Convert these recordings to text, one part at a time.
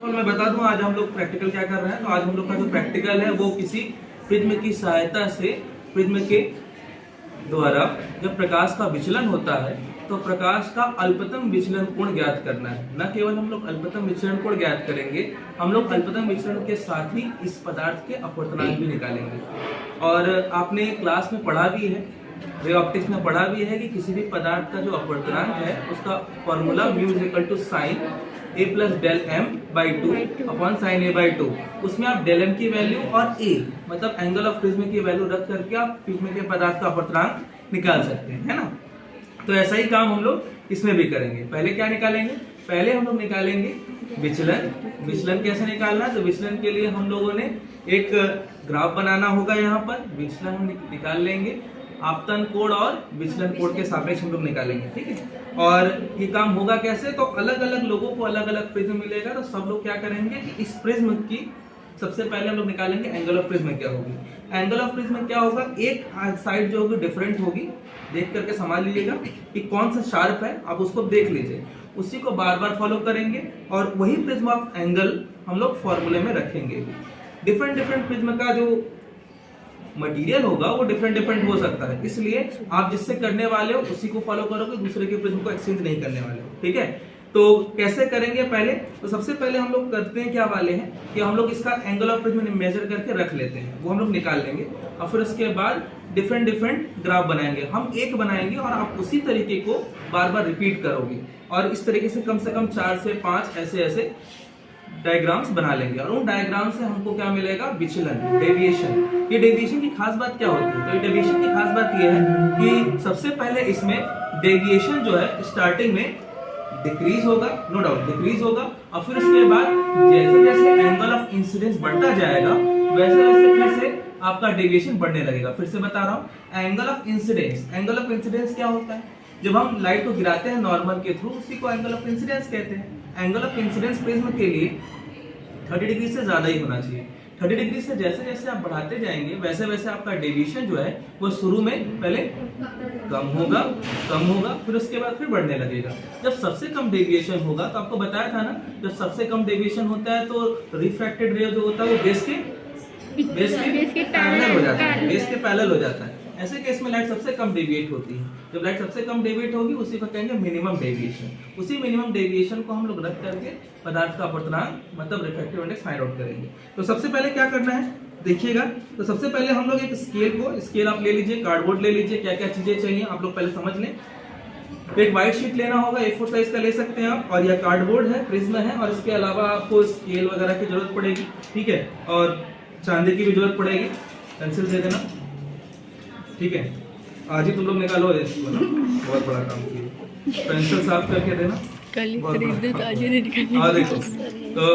तो मैं बता दूं आज हम लोग प्रैक्टिकल क्या कर रहे हैं। तो आज हम लोग का जो प्रैक्टिकल है वो किसी प्रिज्म की सहायता से प्रिज्म के द्वारा जब प्रकाश का विचलन होता है तो प्रकाश का अल्पतम विचलन कोण ज्ञात करना है। न केवल हम लोग अल्पतम विचलन कोण ज्ञात करेंगे, हम लोग अल्पतम विचलन के साथ ही इस पदार्थ के अपवर्तनांक भी निकालेंगे। और आपने क्लास में पढ़ा भी है, रे ऑप्टिक्स में पढ़ा भी है कि किसी भी पदार्थ का जो अपवर्तनांक है उसका formula mu is equal to sine a plus del M by two upon sine A by two. उसमें आप डेल एम की वैल्यू और ए मतलब एंगल ऑफ प्रिज्म की वैल्यू रख करके आप प्रिज्म के पदार्थ का अपवर्तनांक निकाल सकते हैं, है ना। तो ऐसा ही काम हम लोग इसमें भी करेंगे। पहले क्या निकालेंगे? पहले हम लोग निकालेंगे विचलन। विचलन कैसे निकालना है? तो विचलन के लिए हम लोगों ने एक ग्राफ बनाना होगा। यहाँ पर विचलन हम निकाल लेंगे, आपतन कोण और विचलन कोण के सापेक्ष हम लोग निकालेंगे, ठीक है। और ये काम होगा कैसे? तो अलग अलग लोगों को अलग अलग प्रिज्म मिलेगा, तो सब लोग क्या करेंगे कि इस प्रिज्म की सबसे पहले हम लोग निकालेंगे एंगल ऑफ प्रिज्म क्या होगी। एंगल ऑफ प्रिज्म क्या होगा? एक साइड जो होगी डिफरेंट होगी, देख करके समझ लीजिएगा कि कौन सा शार्प है, आप उसको देख लीजिए, उसी को बार बार फॉलो करेंगे और वही प्रिज्म ऑफ एंगल हम लोग फॉर्मूले में रखेंगे। डिफरेंट डिफरेंट प्रिज्म का जो मटेरियल होगा वो डिफरेंट हो सकता है, इसलिए आप जिससे करने वाले हो उसी को फॉलो करोगे, दूसरे के प्रिज्म को एक्सचेंज नहीं करने वाले हो, ठीक है। तो कैसे करेंगे? पहले तो सबसे पहले हम लोग करते हैं क्या वाले हैं कि हम लोग इसका एंगल ऑफ प्रिज्म मेजर करके रख लेते हैं, वो हम लोग निकाल लेंगे और फिर उसके बाद डिफरेंट ग्राफ बनाएंगे। हम एक बनाएंगे और आप उसी तरीके को बार बार रिपीट करोगे और इस तरीके से कम 4 से 5 ऐसे डायग्राम्स बना लेंगे और उन डायग्राम से हमको क्या मिलेगा? विचलन, डेविएशन। ये डेविएशन की खास बात क्या होती है? तो ये डेविएशन की खास बात ये है कि सबसे पहले इसमें डेविएशन जो है स्टार्टिंग में डिक्रीज होगा, नो डाउट डिक्रीज होगा, और फिर उसके बाद जैसे जैसे एंगल ऑफ इंसिडेंस बढ़ता जाएगा वैसे वैसे फिर से आपका डेविएशन बढ़ने लगेगा। फिर से बता रहा हूँ, angle of incidence. Angle of incidence क्या होता है? जब हम लाइट को गिराते हैं नॉर्मल के थ्रू, उसी को एंगल ऑफ इंसिडेंस कहते हैं। एंगल ऑफ इंसिडेंस प्रिज्म के लिए 30 डिग्री से ज्यादा ही होना चाहिए। 30 डिग्री से जैसे जैसे आप बढ़ाते जाएंगे वैसे वैसे आपका डेविएशन जो है वो शुरू में पहले कम होगा फिर उसके बाद फिर बढ़ने लगेगा। जब सबसे कम डेविएशन होगा, तो आपको बताया था ना, जब सबसे कम डेविएशन होता है तो रिफ्रैक्टेड रे जो होता है वो बेस के पैरेलल हो जाता है, बेस के पैरेलल हो जाता है। ऐसे केस में लाइट सबसे कम डेविएट होती है। जब लाइट सबसे कम डेविएट होगी उसी को कहेंगे मिनिमम डेविएशन। उसी मिनिमम डेविएशन को हम लोग रख करके पदार्थ का अपवर्तनांक मतलब रिफ्रैक्टिव इंडेक्स फाइंड आउट करेंगे। तो सबसे पहले क्या करना है देखिएगा। तो सबसे पहले हम लोग एक स्केल आप ले लीजिए, कार्डबोर्ड ले लीजिए, क्या क्या चीजें चाहिए आप लोग पहले समझ लें। तो एक व्हाइट शीट लेना होगा, A4 साइज का ले सकते हैं आप, और यह कार्डबोर्ड है, प्रिज्म है, और इसके अलावा आपको स्केल वगैरह की जरूरत पड़ेगी, ठीक है, और चांदी की भी जरूरत पड़ेगी। पेंसिल दे देना, ठीक है। आज ही तुम लोग निकालो इसको ना, बहुत बड़ा काम किया। पेंसिल साफ करके देना, हाँ देखो। तो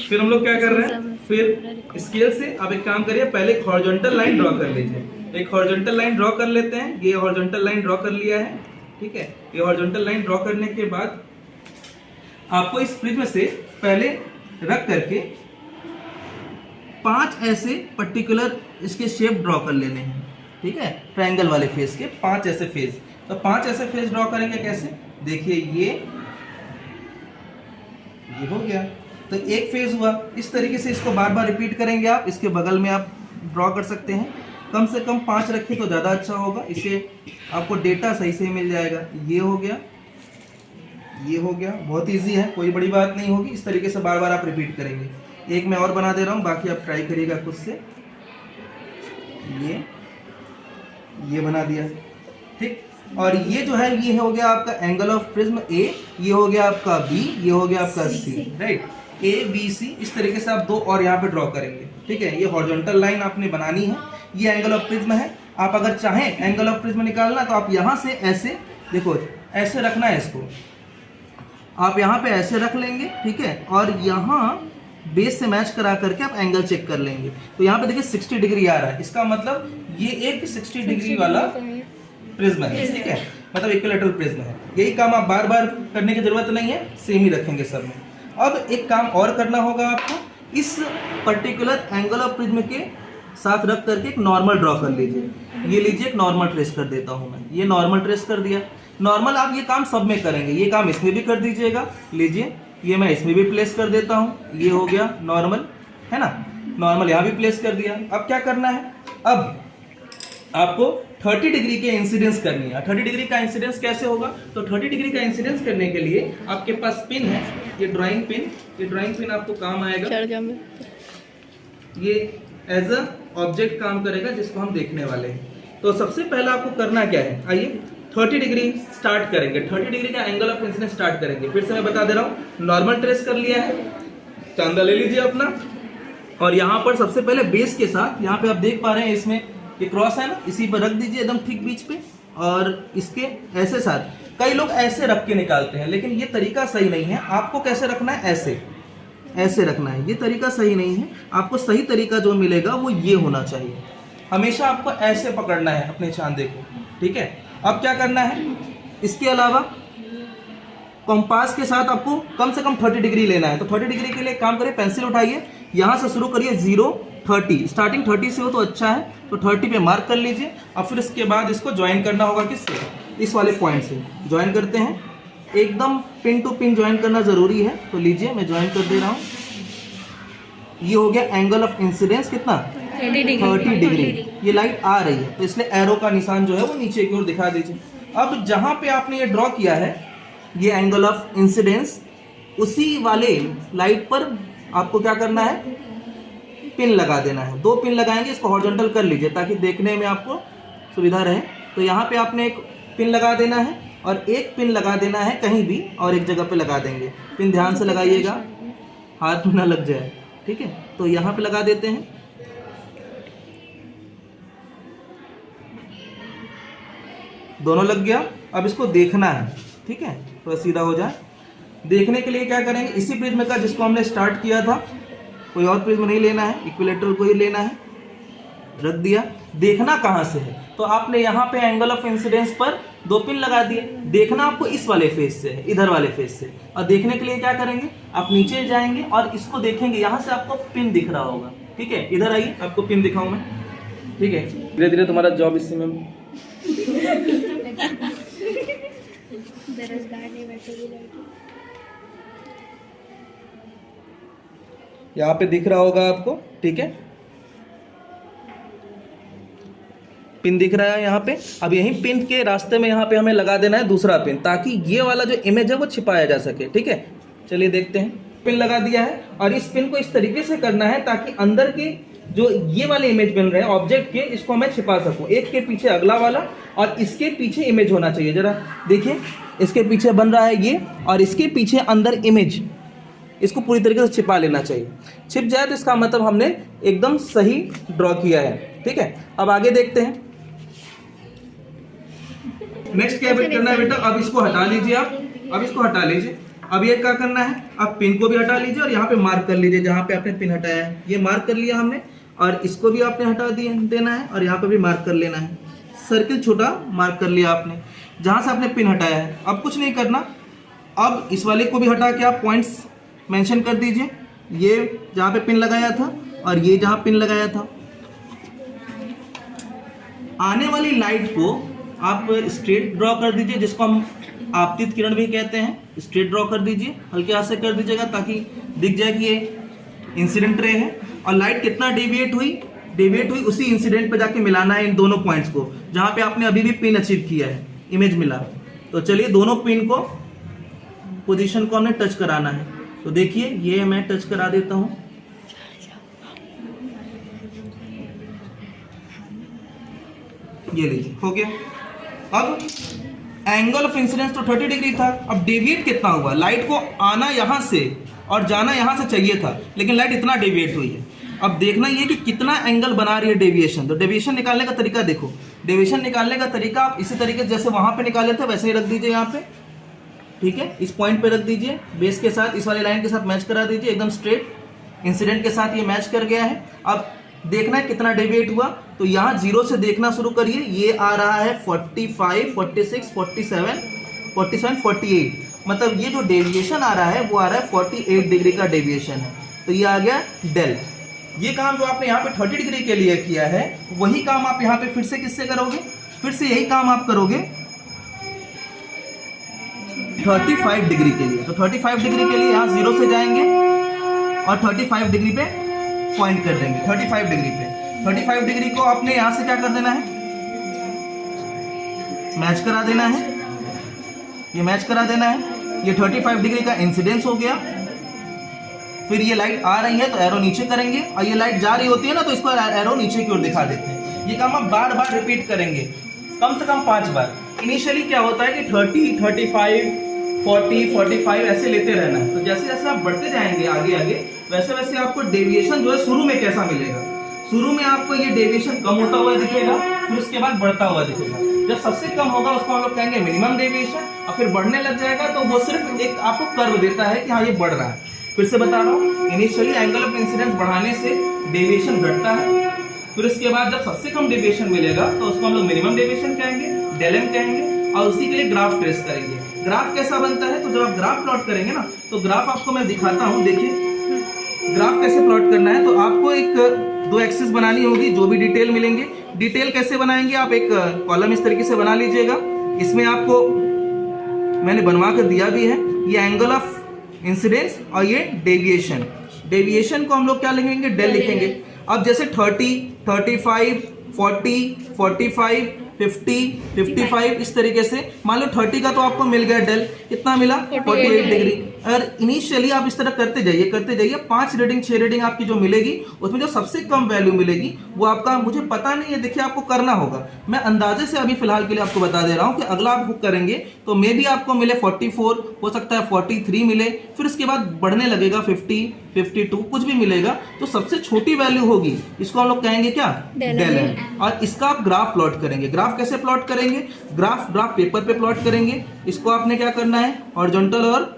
फिर हम लोग क्या कर रहे हैं, फिर स्केल से आप एक काम करिए, पहले एक हॉरिजॉन्टल लाइन ड्रॉ कर लीजिए। एक हॉरिजॉन्टल लाइन ड्रॉ कर लेते हैं। ये हॉरिजॉन्टल लाइन ड्रॉ कर लिया है, ठीक है। ये हॉरिजॉन्टल लाइन ड्रॉ करने के बाद आपको इस प्रिज्म से पहले रख करके 5 ऐसे पर्टिकुलर इसके शेप ड्रॉ कर लेने हैं, ठीक है। ट्रायंगल वाले फेस के 5 ऐसे फेस। तो 5 ऐसे फेस ड्रॉ करेंगे कैसे? देखिए ये हो गया, तो एक फेस हुआ। इस तरीके से इसको बार बार रिपीट करेंगे आप। इसके बगल में आप ड्रॉ कर सकते हैं, कम से कम 5 रखें तो ज़्यादा अच्छा होगा, इससे आपको डेटा सही से मिल जाएगा। ये हो गया, ये हो गया, बहुत इजी है, कोई बड़ी बात नहीं होगी। इस तरीके से बार बार आप रिपीट करेंगे। एक मैं और बना दे रहा हूँ, बाकी आप ट्राई करिएगा खुद से। ये बना दिया, ठीक। और ये जो है ये हो गया आपका एंगल ऑफ प्रिज्म A, ये हो गया आपका B, ये हो गया आपका C, right. A B C इस तरीके से आप 2 और यहाँ पे ड्रॉ करेंगे, ठीक है। ये हॉरिजॉन्टल लाइन आपने बनानी है। ये एंगल ऑफ प्रिज्म है। आप अगर चाहें एंगल ऑफ प्रिज्म निकालना तो आप यहाँ से ऐसे देखो, ऐसे रखना है इसको, आप यहाँ पे ऐसे रख लेंगे, ठीक है। और यहाँ बेस से मैच करा करके आप एंगल चेक कर लेंगे। तो यहाँ पे देखिए 60 डिग्री आ रहा है, इसका मतलब ये एक 60 डिग्री वाला प्रिज्म है, ठीक है, मतलब इक्विलैटरल प्रिज्म है। यही काम आप बार बार करने की जरूरत नहीं है, सेम ही रखेंगे सब में। अब एक काम और करना होगा आपको, इस पर्टिकुलर एंगल ऑफ प्रिज्म के साथ रख करके एक नॉर्मल ड्रॉ कर लीजिए। ये लीजिए, एक नॉर्मल ट्रेस कर देता हूं मैं। ये नॉर्मल ट्रेस कर दिया। नॉर्मल आप ये काम सब में करेंगे, ये काम इसमें भी कर दीजिएगा। लीजिए ये मैं इसमें भी प्लेस कर देता हूँ, ये हो गया नॉर्मल, है ना, नॉर्मल यहाँ भी प्लेस कर दिया। अब क्या करना है, अब आपको 30 डिग्री के इंसिडेंस करनी है। 30 डिग्री का इंसिडेंस कैसे होगा, तो 30 डिग्री का इंसिडेंस करने के लिए आपके पास पिन है, ये ड्राइंग पिन, ये ड्राइंग पिन आपको काम आएगा, ये एज अ ऑब्जेक्ट काम करेगा जिसको हम देखने वाले हैं। तो सबसे पहला आपको करना क्या है, आइए 30 डिग्री स्टार्ट करेंगे, 30 डिग्री का एंगल ऑफ इंसिडेंस स्टार्ट करेंगे। फिर से मैं बता दे रहा हूँ, नॉर्मल ट्रेस कर लिया है, चांदा ले लीजिए अपना, और यहाँ पर सबसे पहले बेस के साथ, यहाँ पे आप देख पा रहे हैं इसमें ये क्रॉस है ना, इसी पर रख दीजिए एकदम ठीक बीच पे, और इसके ऐसे साथ, कई लोग ऐसे रख के निकालते हैं, लेकिन ये तरीका सही नहीं है। आपको कैसे रखना है, ऐसे, ऐसे रखना है, ये तरीका सही नहीं है। आपको सही तरीका जो मिलेगा वो ये होना चाहिए, हमेशा आपको ऐसे पकड़ना है अपने चांदे को, ठीक है। अब क्या करना है, इसके अलावा कंपास के साथ आपको कम से कम 30 डिग्री लेना है। तो 30 डिग्री के लिए काम करिए, पेंसिल उठाइए, यहाँ से शुरू करिए 0 30, स्टार्टिंग 30 से हो तो अच्छा है, तो 30 पे मार्क कर लीजिए। अब फिर इसके बाद इसको ज्वाइन करना होगा, किससे, इस वाले पॉइंट से ज्वाइन करते हैं, एकदम पिन टू पिन ज्वाइन करना जरूरी है। तो लीजिए मैं ज्वाइन कर दे रहा हूँ, ये हो गया एंगल ऑफ इंसिडेंस कितना, 30 डिग्री। ये लाइट आ रही है तो इसलिए एरो का निशान जो है वो नीचे की ओर दिखा दीजिए। अब जहां पे आपने ये ड्रॉ किया है ये एंगल ऑफ इंसिडेंस, उसी वाले लाइट पर आपको क्या करना है, पिन लगा देना है। 2 पिन लगाएंगे, इसको हॉरिजॉन्टल कर लीजिए ताकि देखने में आपको सुविधा रहे। तो यहाँ पे आपने एक पिन लगा देना है और एक पिन लगा देना है कहीं भी और एक जगह पे लगा देंगे। पिन ध्यान से लगाइएगा, हाथ में ना लग जाए, ठीक है। तो यहाँ पे लगा देते हैं, दोनों लग गया। अब इसको देखना है, ठीक है, थोड़ा सीधा हो जाए। देखने के लिए क्या करेंगे, इसी प्रिज्म का जिसको हमने स्टार्ट किया था, कोई और प्रिज्म नहीं लेना है, इक्विलेटरल को ही लेना है, रख दिया। देखना कहाँ से है, तो आपने यहाँ पे एंगल ऑफ इंसिडेंस पर 2 पिन लगा दिए। देखना आपको इस वाले फेस से है, इधर वाले फेस से। और देखने के लिए क्या करेंगे, आप नीचे जाएंगे और इसको देखेंगे, यहाँ से आपको पिन दिख रहा होगा, ठीक है। इधर आइए, आपको पिन दिखाऊं मैं, ठीक है। धीरे धीरे तुम्हारा जॉब इसी में यहाँ पे दिख रहा होगा आपको, ठीक है, पिन दिख रहा है यहाँ पे। अब यही पिन के रास्ते में यहाँ पे हमें लगा देना है दूसरा पिन, ताकि ये वाला जो इमेज है वो छिपाया जा सके, ठीक है। चलिए देखते हैं, पिन लगा दिया है और इस पिन को इस तरीके से करना है ताकि अंदर के जो ये वाले इमेज बन रहे हैं ऑब्जेक्ट के, इसको मैं छिपा सकूं। एक के पीछे अगला वाला और इसके पीछे इमेज होना चाहिए। जरा देखिए, इसके पीछे बन रहा है ये और इसके पीछे अंदर इमेज, इसको पूरी तरीके से छिपा लेना चाहिए। छिप जाए तो इसका मतलब हमने एकदम सही ड्रॉ किया है, ठीक है। अब आगे देखते हैं, नेक्स्ट क्या करना है बेटा, अब इसको हटा लीजिए आप, अब इसको हटा लीजिए। अब ये क्या करना है, आप पिन को भी हटा लीजिए और यहाँ पे मार्क कर लीजिए जहाँ पे आपने पिन हटाया है। ये मार्क कर लिया हमने और इसको भी आपने हटा देना है और यहाँ पे भी मार्क कर लेना है। सर्किल छोटा मार्क कर लिया आपने जहाँ से आपने पिन हटाया है। अब कुछ नहीं करना, अब इस वाले को भी हटा के आप पॉइंट्स मेंशन कर दीजिए, ये जहाँ पे पिन लगाया था और ये जहाँ पिन लगाया था। आने वाली लाइट को आप स्ट्रेट ड्रॉ कर दीजिए, जिसको हम आपतित किरण भी कहते हैं। स्ट्रेट ड्रॉ कर दीजिए, हल्के हाथ से कर दीजिएगा ताकि दिख जाए कि ये इंसिडेंट रे है। और लाइट कितना डेविएट हुई उसी इंसिडेंट पे जाके मिलाना है इन दोनों पॉइंट्स को, जहाँ पे आपने अभी भी पिन अचीव किया है, इमेज मिला। तो चलिए दोनों पिन को, पोजीशन को हमने टच कराना है। तो देखिए ये मैं टच करा देता हूँ, ये लीजिए हो गया। अब एंगल ऑफ इंसिडेंस तो 30 डिग्री था, अब डेविएट कितना हुआ, लाइट को आना यहाँ से और जाना यहाँ से चाहिए था, लेकिन लाइट इतना डेविएट हुई है। अब देखना ये कि कितना एंगल बना रही है डेविएशन। तो डेविएशन निकालने का तरीका देखो, डेविएशन निकालने का तरीका आप इसी तरीके जैसे वहां पे निकाले थे वैसे ही रख दीजिए यहाँ पे, ठीक है। इस पॉइंट पे रख दीजिए, बेस के साथ इस वाले लाइन के साथ मैच करा दीजिए, एकदम स्ट्रेट इंसिडेंट के साथ ये मैच कर गया है। अब देखना है कितना डेविएट हुआ, तो यहाँ 0 से देखना शुरू करिए। ये आ रहा है 45, 46, 47, 48, मतलब ये जो डेविएशन आ रहा है वो आ रहा है 48 डिग्री का डेविएशन है। तो ये आ गया डेल। ये काम जो आपने यहाँ पे 30 डिग्री के लिए किया है, वही काम आप यहाँ पे फिर से किससे करोगे, फिर से यही काम आप करोगे 35 डिग्री के लिए। तो 35 डिग्री के लिए यहाँ 0 से जाएंगे और 35 डिग्री पे पॉइंट कर देंगे। 35 डिग्री पे 35 डिग्री को आपने यहाँ से क्या कर देना है, मैच करा देना है। ये मैच करा देना है। ये 35 डिग्री का इंसिडेंस हो गया। फिर ये लाइट आ रही है तो एरो नीचे करेंगे, और ये लाइट जा रही होती है ना तो इसको एरो नीचे की ओर दिखा देते हैं। ये काम आप बार बार रिपीट करेंगे, कम से कम 5 बार। इनिशियली क्या होता है कि 30, 35, 40, 45 ऐसे लेते रहना है। तो जैसे जैसे आप बढ़ते जाएंगे आगे आगे, वैसे वैसे आपको डेविएशन जो है शुरू में कैसा मिलेगा। शुरू में आपको ये डेविएशन कम होता हुआ दिखेगा, फिर उसके बाद बढ़ता हुआ दिखेगा। जब सबसे कम होगा उसको हम लोग कहेंगे मिनिमम डेविएशन, और फिर बढ़ने लग जाएगा तो वो सिर्फ एक आपको कर्व देता है कि हाँ ये बढ़ रहा है। फिर से बता रहा हूँ, इनिशियली एंगल ऑफ इंसिडेंस बढ़ाने से डेविएशन घटता है। फिर उसके बाद जब सबसे कम डेविएशन मिलेगा तो उसको हम लोग मिनिमम डेविएशन कहेंगे, डेलम कहेंगे, और उसी के लिए ग्राफ ट्रेस करेंगे। ग्राफ कैसा बनता है, तो जब आप ग्राफ प्लॉट करेंगे ना, तो ग्राफ आपको मैं दिखाता हूँ। देखिए ग्राफ कैसे प्लॉट करना है। तो आपको एक 2 एक्सिस बनानी होगी, जो भी डिटेल मिलेंगे। डिटेल कैसे बनाएंगे, आप एक कॉलम इस तरीके से बना लीजिएगा। इसमें आपको मैंने बनवा कर दिया भी है, ये एंगल ऑफ इंसिडेंस और ये डेविएशन। डेविएशन को हम लोग क्या लिखेंगे, डेल लिखेंगे। अब जैसे 30, 35, 40, 45, 50, 55 इस तरीके से, मान लो 30 का तो आपको मिल गया डेल, कितना मिला 48 डिग्री। अगर इनिशियली आप इस तरह करते जाइए 5 रीडिंग 6 रीडिंग आपकी जो मिलेगी, उसमें जो सबसे कम वैल्यू मिलेगी वो आपका, मुझे पता नहीं है, देखिए आपको करना होगा। मैं अंदाजे से अभी फिलहाल के लिए आपको बता दे रहा हूं कि अगला आप बुक करेंगे तो मे भी आपको मिले 44, हो सकता है 43 मिले, फिर उसके बाद बढ़ने लगेगा 50, 52 कुछ भी मिलेगा। तो सबसे छोटी वैल्यू होगी, इसको हम लोग कहेंगे क्या, डेल। और इसका आप ग्राफ प्लॉट करेंगे। ग्राफ कैसे प्लॉट करेंगे, ग्राफ पेपर पे प्लॉट करेंगे। इसको आपने क्या करना है, हॉरिजॉन्टल और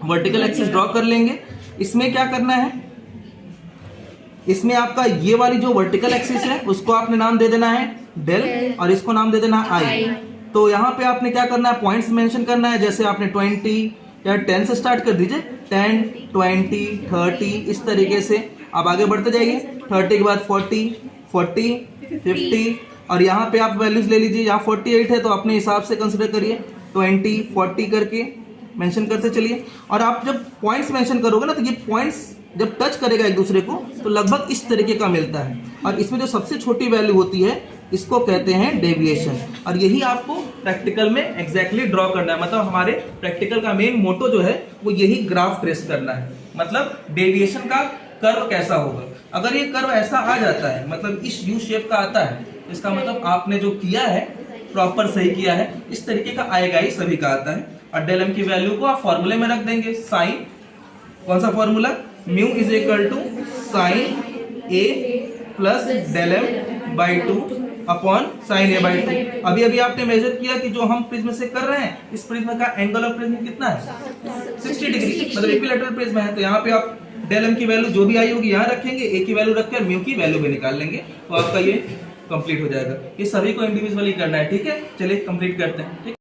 वर्टिकल एक्सिस ड्रॉ कर लेंगे। इसमें क्या करना है, इसमें आपका ये वाली जो वर्टिकल एक्सिस है उसको आपने नाम दे देना है डेल, और इसको नाम दे देना आई। तो यहाँ पे आपने क्या करना है, पॉइंट्स मेंशन करना है। जैसे आपने 20 या 10 से स्टार्ट कर दीजिए, 10, 20, 30 इस तरीके से आप आगे बढ़ते जाइए। 30 के बाद 40, 50, और यहाँ पे आप वैल्यूज ले लीजिए। यहाँ 48 है तो अपने हिसाब से कंसिडर करिए, 20, 40 करके मेंशन करते चलिए। और आप जब पॉइंट्स मेंशन करोगे ना, तो ये पॉइंट्स जब टच करेगा एक दूसरे को तो लगभग इस तरीके का मिलता है। और इसमें जो सबसे छोटी वैल्यू होती है इसको कहते हैं डेविएशन। और यही आपको प्रैक्टिकल में एग्जैक्टली ड्रॉ करना है। मतलब हमारे प्रैक्टिकल का मेन मोटो जो है वो यही ग्राफ ट्रेस करना है। मतलब डेविएशन का कर्व कैसा होगा। अगर ये कर्व ऐसा आ जाता है, मतलब इस यू शेप का आता है, इसका मतलब आपने जो किया है प्रॉपर सही किया है। इस तरीके का आएगा ही, सभी का आता है। और डेल एम की वैल्यू को आप फॉर्मूले में रख देंगे, साइन, कौन सा formula, mu is equal to sine A plus del M by 2 upon sine A by 2। अभी अभी आपने मेजर किया कि जो हम प्रिज्म से कर रहे हैं, इस प्रिज्म का एंगल ऑफ प्रिज्म कितना है, 60 डिग्री, मतलब इक्विलैटरल प्रिज्म है। तो यहाँ पे आप डेल एम की वैल्यू जो भी आई होगी यहाँ रखेंगे, ए की वैल्यू रख कर म्यू की वैल्यू भी निकाल लेंगे, तो आपका ये कंप्लीट हो जाएगा। ये सभी को इंडिविजुअली करना है, ठीक है। चलिए कंप्लीट करते हैं।